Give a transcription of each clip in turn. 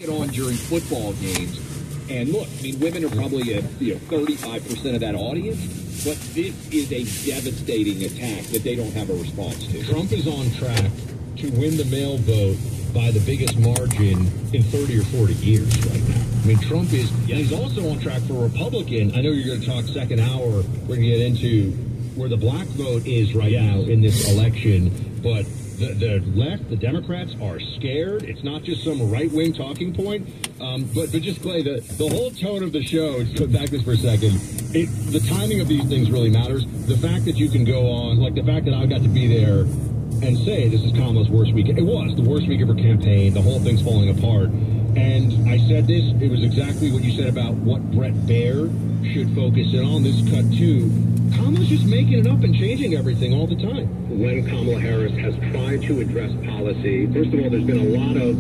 on during football games. And look, I mean, women are probably 35% of that audience, but this is a devastating attack that they don't have a response to. Trump is on track to win the male vote by the biggest margin in 30 or 40 years right now. I mean, Trump is, and he's also on track for Republican. I know you're going to talk second hour. We're going to get into where the black vote is right now in this election, but the left, the Democrats are scared. It's not just some right-wing talking point. But just, Clay, the whole tone of the show, to put back this for a second, the timing of these things really matters. The fact that you can go on, like the fact that I got to be there and say this is Kamala's worst weekend. It was the worst week of her campaign. The whole thing's falling apart. And I said this, it was exactly what you said about what Bret Baier should focus in on. This cut too. Kamala's just making it up and changing everything all the time. When Kamala Harris has tried to address policy, first of all, there's been a lot of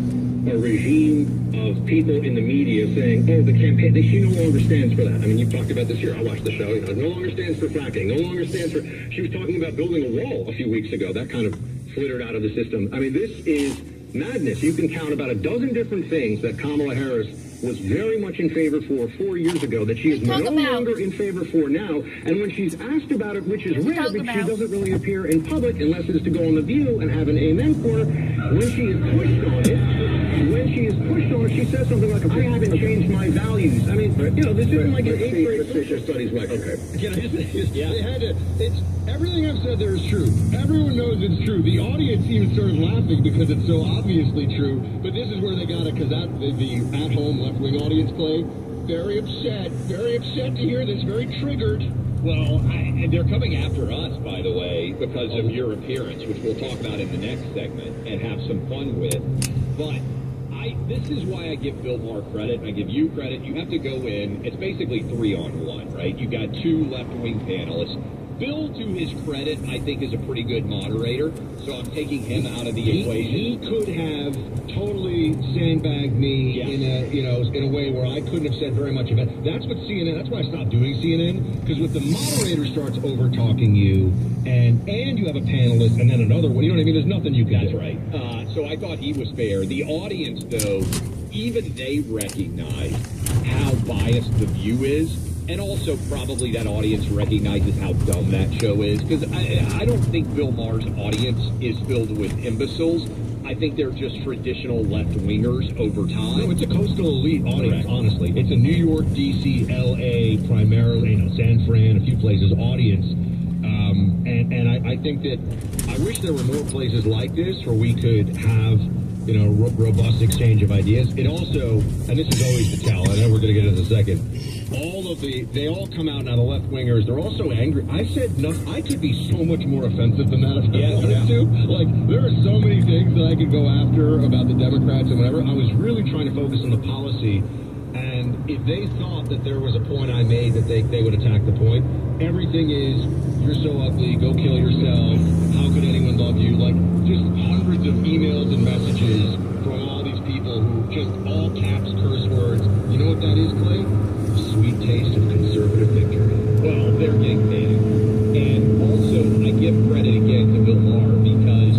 a regime of people in the media saying, oh, the campaign, she no longer stands for that. I mean, you talked about this here. I watched the show. No longer stands for fracking. No longer stands for... She was talking about building a wall a few weeks ago. That kind of flittered out of the system. I mean, this is madness. You can count about a dozen different things that Kamala Harris was very much in favor for 4 years ago that she is no longer in favor for now. And when she's asked about it, which is rare because she doesn't really appear in public unless it is to go on The View and have an amen corner, when she is pushed on it, she says something like, I haven't changed my values. I mean, this isn't like an 8th grade social studies lecture. Okay. Can I just they had to, everything I've said there is true. Everyone knows it's true. The audience even started laughing because it's so obviously true. But this is where they got it, because the at-home left-wing audience, Clay, very upset to hear this, very triggered. Well, they're coming after us, by the way, because of your appearance, which we'll talk about in the next segment and have some fun with. But this is why I give Bill Maher credit, and I give you credit. You have to go in. It's basically 3-on-1, right? You got two left-wing panelists. Bill, to his credit, I think is a pretty good moderator, so I'm taking him out of the equation. He could have totally sandbagged me in a way where I couldn't have said very much of it. That's what CNN. That's why I stopped doing CNN, because with the moderator starts over talking you, and you have a panelist, and then another one. You know what I mean? There's nothing you can do. That's right. So I thought he was fair. The audience, though, even they recognize how biased The View is. And also probably that audience recognizes how dumb that show is. Because I don't think Bill Maher's audience is filled with imbeciles. I think they're just traditional left-wingers over time. No, it's a coastal elite audience, honestly. It's a New York, D.C., L.A., primarily, San Fran, a few places, audience. And I think that I wish there were more places like this where we could have robust exchange of ideas. It also, and this is always the tell, I know we're going to get into a second, they all come out now, the left-wingers, they're all so angry. I said, no, I could be so much more offensive than that if I wanted to. Like, there are so many things that I could go after about the Democrats and whatever. I was really trying to focus on the policy, and if they thought that there was a point I made that they would attack the point, everything is, you're so ugly, go kill yourself, how could anyone love you? Like, just hundreds of emails and messages from all these people who just all caps curse words. You know what that is, Clay? A sweet taste of conservative victory. Well, they're getting paid. And also, I give credit again to Bill Maher because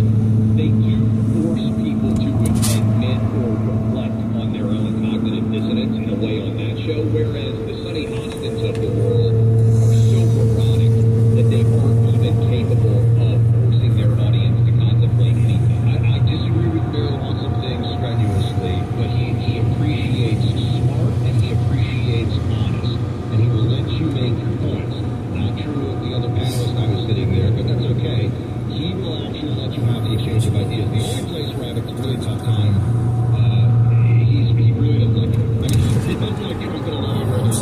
they do force people to admit or reflect on their own cognitive dissonance in a way on that show, whereas the Sunny Hostins of the world are so moronic that they aren't even capable of forcing their audience to contemplate anything. I disagree with Bill on some things strenuously, but he appreciates smart and he appreciates honest, and he will let you make your points. Not true of the other panelists I was sitting there, but that's okay. He will actually let you have the exchange of ideas. The only place where I have a really tough time, he really doesn't like it. I mean, it doesn't like Trump in a lot where there's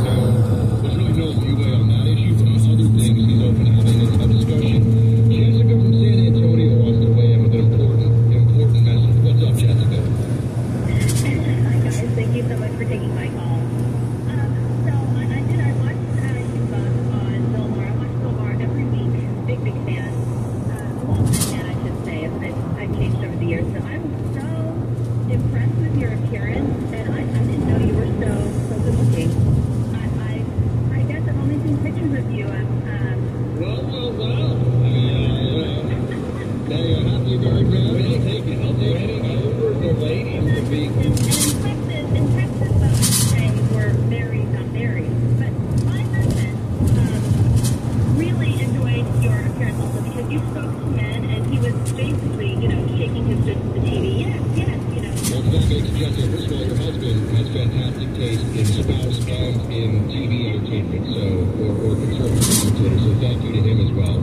really no leeway on that issue, but on other things, he's open to having a discussion. Jessica from San Antonio wants to weigh in with an important message. What's up, Jessica? Hi, guys. Thank you so much for taking my call. I watched you both on Bill Maher. I watch Bill Maher every week. Big fan. Long-time fan, I should say. I've changed over the years. So I'm so impressed with your appearance, and I didn't know you were so good looking. I guess I've only seen pictures of you. Well. Hey, I'm happy you're very proud. I'll take it over the ladies to be. And say, first of all, your husband has fantastic taste in spouse and in TV entertainment, or conservative commentator, so thank you to him as well.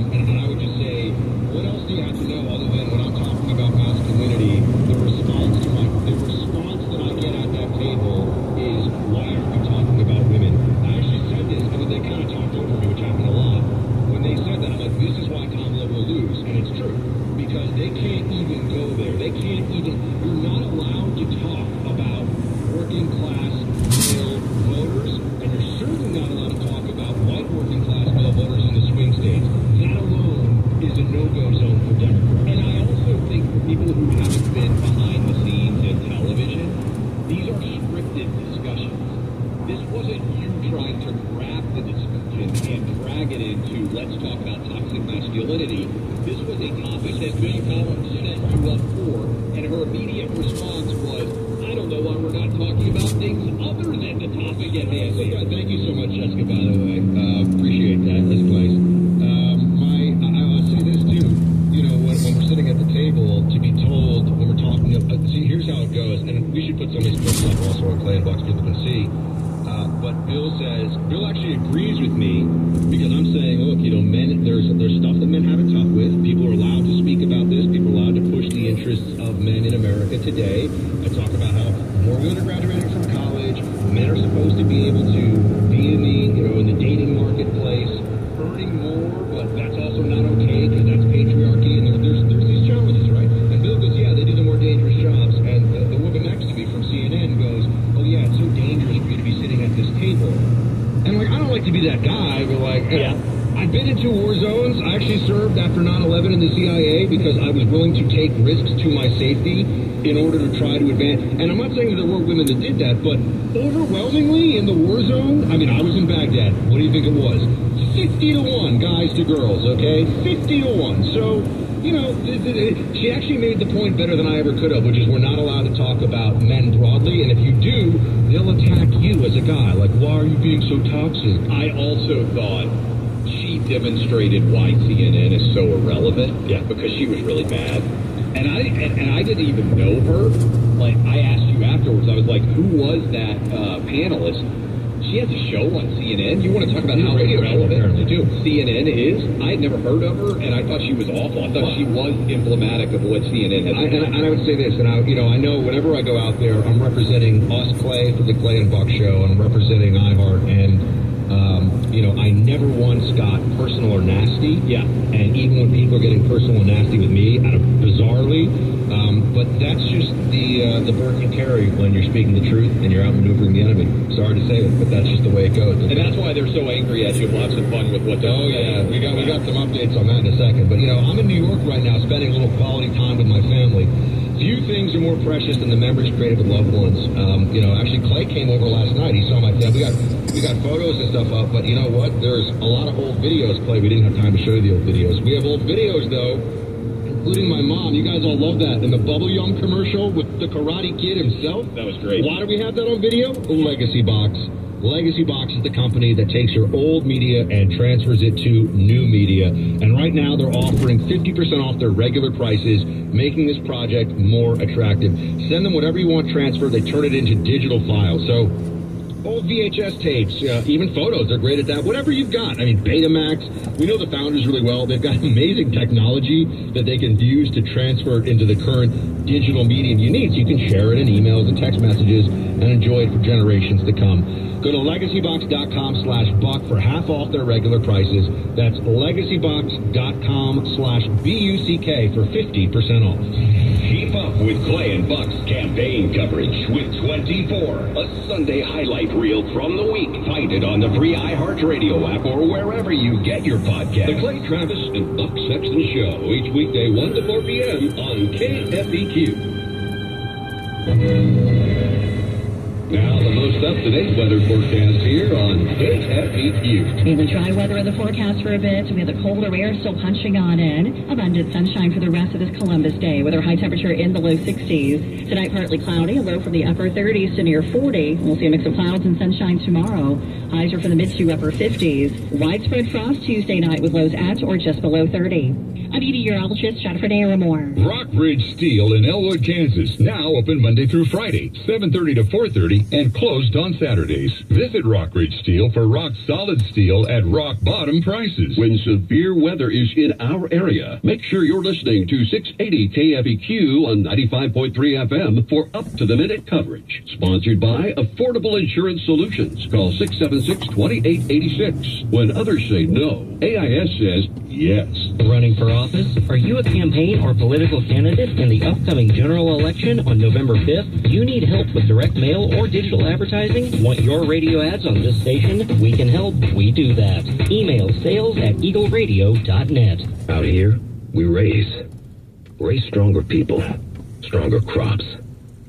And I would just say, what else do you have to know other than when I'm talking about masculinity, the response that I get at that table is, why are you talking about women? I actually said this, and they kind of talked over me, which happened a lot. When they said that, I'm like, this is why Kamala will lose, and it's true, because they can't even go there. They can't even, you're not allowed to talk about working class male voters, and you're certainly not allowed to talk about white working class male voters in the swing states. That alone is a no-go zone for Democrats. And I also think for people who haven't been behind the scenes in television, these are scripted discussions. This wasn't you trying to grab the discussion and drag it into, let's talk about toxic masculinity. This was a topic that Bill Collins set you up for, and her immediate response was, I don't know why we're not talking about things other than the topic at hand. So, thank you so much, Jessica, by the way. Appreciate that. That's nice. I'll say this, too. You know, when we're sitting at the table, to be told, when we're talking, see, here's how it goes, and we should put some of these clips up also on Clay and Buck so people can see. But Bill actually agrees with me, because I'm saying, look, you know, men, there's stuff that men have it tough with. People are allowed to speak about this. People are allowed to push the interests of men in America today. I talk about how more women are graduating from college. Men are supposed to be able to be in the dating marketplace, earning more, but that's also not okay because that's patriarchy, and there's these challenges, right? And Bill goes, yeah, they do the more dangerous jobs, and the woman next to me from CNN goes, oh yeah, it's so dangerous for you to be sitting at this table. And like, I don't like to be that guy, but like, yeah. I've been in 2 war zones. I actually served after 9/11 in the CIA because I was willing to take risks to my safety in order to try to advance. And I'm not saying that there weren't women that did that, but overwhelmingly in the war zone, I mean, I was in Baghdad. What do you think it was? 50-1 guys to girls, okay? 50-1. So, you know, she actually made the point better than I ever could have, which is we're not allowed to talk about men broadly, and if you do, they'll attack you as a guy. Like, why are you being so toxic? I also thought she demonstrated why CNN is so irrelevant. Yeah, because she was really bad. And I didn't even know her. Like, I asked you afterwards, I was like, who was that panelist? She has a show on CNN. You want to talk about how irrelevant CNN is? I had never heard of her, and I thought she was awful. I thought she was emblematic of what CNN has done. And I would say this, and I know whenever I go out there, I'm representing us, Clay, for the Clay and Buck show, and I'm representing iHeart, and I never once got personal or nasty. Yeah. And even when people are getting personal and nasty with me, bizarrely, but that's just the burden you carry when you're speaking the truth and you're out maneuvering the enemy. Sorry to say it, but that's just the way it goes. And that's why they're so angry at you. We'll have some fun with what they're saying. We got some updates on that in a second. But, I'm in New York right now spending a little quality time with my family. Few things are more precious than the memories created with loved ones. Actually, Clay came over last night. He saw my family. We got photos and stuff up, but you know what? There's a lot of old videos, Clay. We didn't have time to show you the old videos. We have old videos, though, including my mom. You guys all love that. And the Bubble Yum commercial with the Karate Kid himself. That was great. Why do we have that on video? Legacy Box. Legacy Box is the company that takes your old media and transfers it to new media. And right now they're offering 50% off their regular prices, making this project more attractive. Send them whatever you want transferred. They turn it into digital files. So old VHS tapes, even photos, they're great at that. Whatever you've got. I mean, Betamax. We know the founders really well. They've got amazing technology that they can use to transfer it into the current digital medium you need. So you can share it in emails and text messages and enjoy it for generations to come. Go to legacybox.com/buck for half off their regular prices. That's legacybox.com/BUCK for 50% off. Keep up with Clay and Buck's campaign coverage with 24, a Sunday highlight reel from the week. Find it on the free iHeartRadio app or wherever you get your podcast. The Clay Travis and Buck Sexton Show, each weekday 1 to 4 p.m. on KFEQ. Now, the most up-to-date weather forecast here on KFEQ. We have the dry weather in the forecast for a bit. We have the colder air still punching on in. Abundant sunshine for the rest of this Columbus Day with our high temperature in the low 60s. Tonight, partly cloudy, a low from the upper 30s to near 40. We'll see a mix of clouds and sunshine tomorrow. Highs are from the mid to upper 50s. Widespread frost Tuesday night with lows at or just below 30. I'm meteorologist Jennifer Naramore. Rockbridge Steel in Elwood, Kansas. Now open Monday through Friday, 7:30 to 4:30, and closed on Saturdays. Visit Rockbridge Steel for rock-solid steel at rock-bottom prices. When severe weather is in our area, make sure you're listening to 680 KFEQ on 95.3 FM for up-to-the-minute coverage. Sponsored by Affordable Insurance Solutions. Call 676-2886. When others say no, AIS says yes. Running for office? Are you a campaign or political candidate in the upcoming general election on November 5th? You need help with direct mail or digital advertising? Want your radio ads on this station? We can help. We do that. Email sales@eagleradio.net. Out here, we raise stronger people, stronger crops,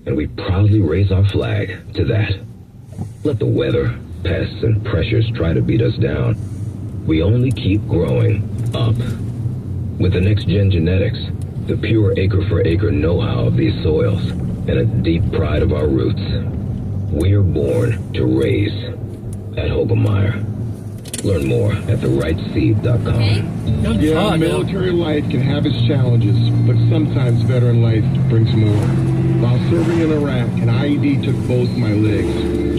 and we proudly raise our flag to that. Let the weather, pests, and pressures try to beat us down. We only keep growing up. With the next-gen genetics, the pure acre-for-acre know-how of these soils, and a deep pride of our roots, we're born to raise at Hogemeyer. Learn more at therightseed.com. Yeah, military life can have its challenges, but sometimes veteran life brings more. While serving in Iraq, an IED took both my legs,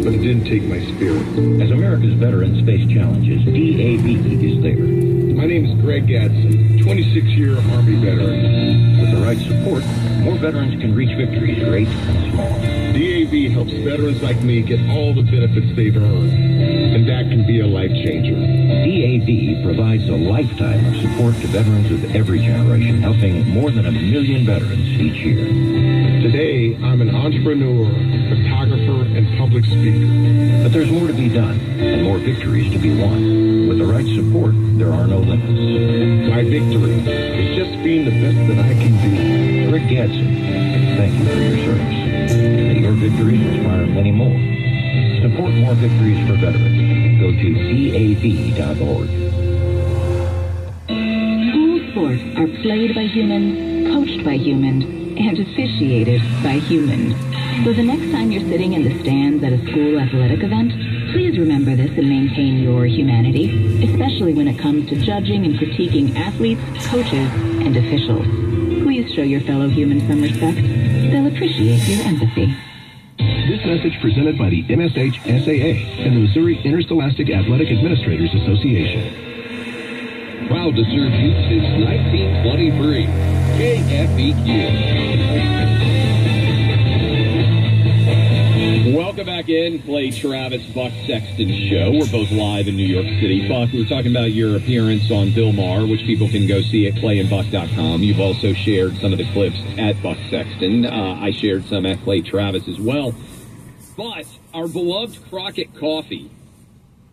but it didn't take my spirit. As America's veterans face challenges, DAV is there. My name is Greg Gadsden, 26-year Army veteran. With the right support, more veterans can reach victories great and small. DAV helps veterans like me get all the benefits they've earned, and that can be a life changer. DAV provides a lifetime of support to veterans of every generation, helping more than 1 million veterans each year. Today, I'm an entrepreneur, photographer, and public speaker. But there's more to be done, and more victories to be won. With the right support, there are no limits. My victory is just being the best that I can be. Rick Gadsden, thank you for your service. May your victories inspire many more. Support more victories for veterans. Go to DAV.org. School sports are played by humans, coached by humans, and officiated by humans. So the next time you're sitting in the stands at a school athletic event, please remember this and maintain your humanity, especially when it comes to judging and critiquing athletes, coaches, and officials. Please show your fellow humans some respect. They'll appreciate your empathy. This message presented by the MSH-SAA and the Missouri Interscholastic Athletic Administrators Association. Proud to serve you since 1923. KFEQ. Welcome back in. Clay Travis, Buck Sexton Show. We're both live in New York City. Buck, we were talking about your appearance on Bill Maher, which people can go see at clayandbuck.com. You've also shared some of the clips at Buck Sexton. I shared some at Clay Travis as well. But our beloved Crockett Coffee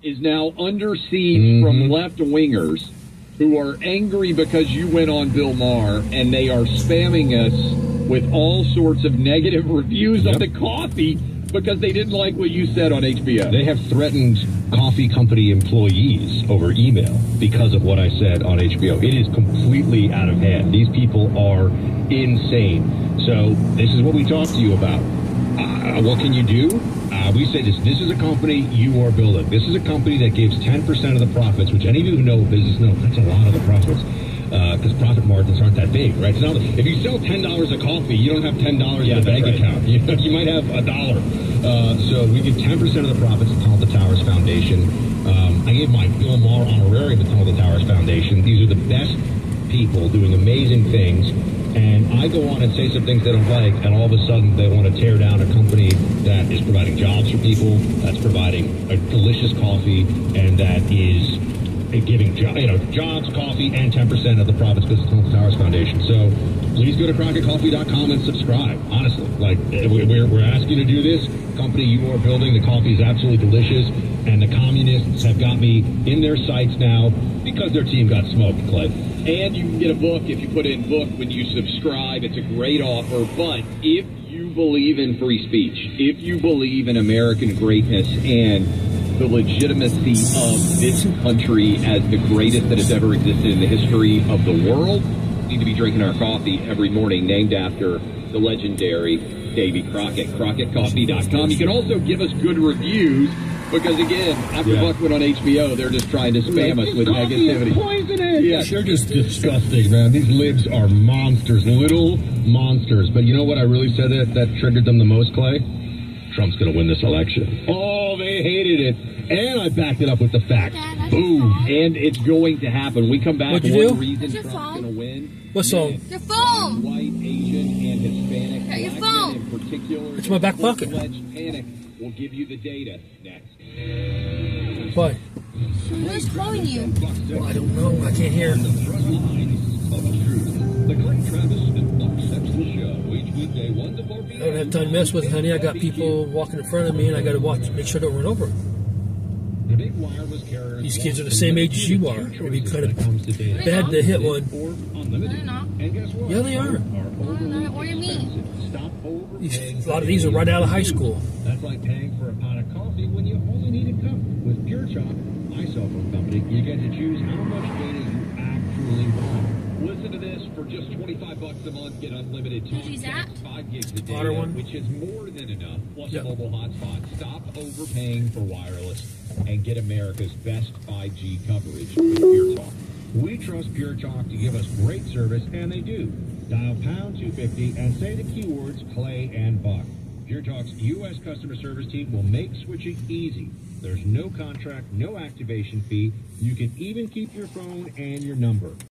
is now under siege from left-wingers who are angry because you went on Bill Maher, and they are spamming us with all sorts of negative reviews of the coffee because they didn't like what you said on HBO. They have threatened coffee company employees over email because of what I said on HBO. It is completely out of hand. These people are insane. So this is what we talked to you about. What can you do? We say this is a company you are building. This is a company that gives 10% of the profits, which any of you who know business know that's a lot of the profits. Because profit margins aren't that big, right? It's not, if you sell $10 of coffee, you don't have $10 in the bank account. You might have $1. So we give 10% of the profits to Tunnel to Towers Foundation. I gave my Bill Maher honorarium to Tunnel to Towers Foundation. These are the best people doing amazing things. And I go on and say some things they don't like, and all of a sudden they want to tear down a company that is providing jobs for people, that's providing a delicious coffee, and that is giving jobs, coffee, and 10% of the profits goes to Tunnel to Towers Foundation. So please go to CrockettCoffee.com and subscribe. Honestly, like we're asking you to do this. Company you are building, the coffee is absolutely delicious, and the communists have got me in their sights now because their team got smoked, Clay. And you can get a book if you put in book when you subscribe. It's a great offer. But if you believe in free speech, if you believe in American greatness and the legitimacy of this country as the greatest that has ever existed in the history of the world, you need to be drinking our coffee every morning, named after the legendary Davy Crockett. CrockettCoffee.com. You can also give us good reviews Because again, after Buck went on HBO, they're just trying to spam us with negativity. Poisonous. Yeah, they're just disgusting, man. These libs are monsters, little monsters. But you know what I really said that triggered them the most, Clay? Trump's going to win this election. Oh, they hated it. And I backed it up with the facts. Boom. And it's going to happen. We come back. What'd you do? Reason Trump's going to win. What song? Your phone. White, Asian, and Hispanic. Got your phone. In particular, It's my back pocket. Panic will give you the data next. What? Who's calling you? Well, I don't know. I can't hear. The Clay Travis and Buck Sexton Show, each weekday 1 to 4 p.m. I don't have time to mess with it, honey. I got people walking in front of me, and I got to make sure I don't run over. The big wireless carriers. These kids are the same age as you are. It'd be kind of bad to hit one. They're not. And guess what? Yeah, they are. What do you mean? Stop over. A lot of these are right out of high school. That's like paying for a pot of coffee when you only need a cup. With Pure Chalk, my cell phone company, you get to choose how much data you actually want. Listen to this. For just $25 a month, get unlimited talk, Who's that? 5 gigs of Otter data, one? which is more than enough, plus Yep. a mobile hotspot. Stop overpaying for wireless and get America's best 5G coverage with Pure Talk. We trust Pure Chalk to give us great service, and they do. Dial pound 250 and say the keywords Clay and Buck. Pure Talk's U.S. customer service team will make switching easy. There's no contract, no activation fee. You can even keep your phone and your number.